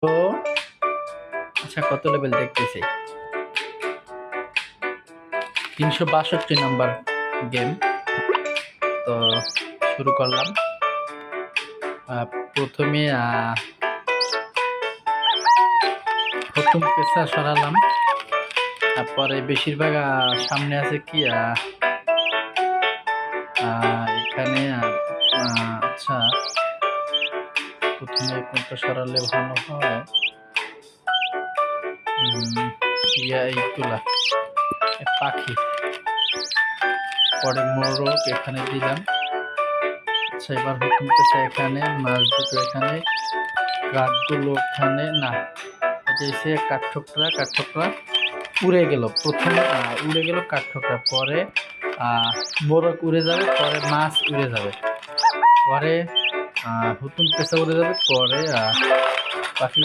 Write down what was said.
তো আচ্ছা, কত লেভেল দেখতেছি? 362 নাম্বার গেম। তো শুরু করলাম। প্রথমে প্রথম পেশা সরালাম, তারপরে বেশিরভাগ সামনে আছে কি এখানে আচ্ছা, প্রথমে কোনটা সরালে ভালো হয়? এইগুলা পাখি, পরে মোরগ এখানে দিলাম। আচ্ছা, এবার হুকুম পেশা এখানে, মাছ দুটো এখানে, কাঠগুলো ওখানে না, এটা হচ্ছে কাঠঠোকরা উড়ে গেল। প্রথমে উড়ে গেল কাঠঠোকরা, পরে মোরগ উড়ে যাবে, পরে মাছ উড়ে যাবে, পরে হুতুম পেশা উড়ে যাবে, পরে পাখিগুলো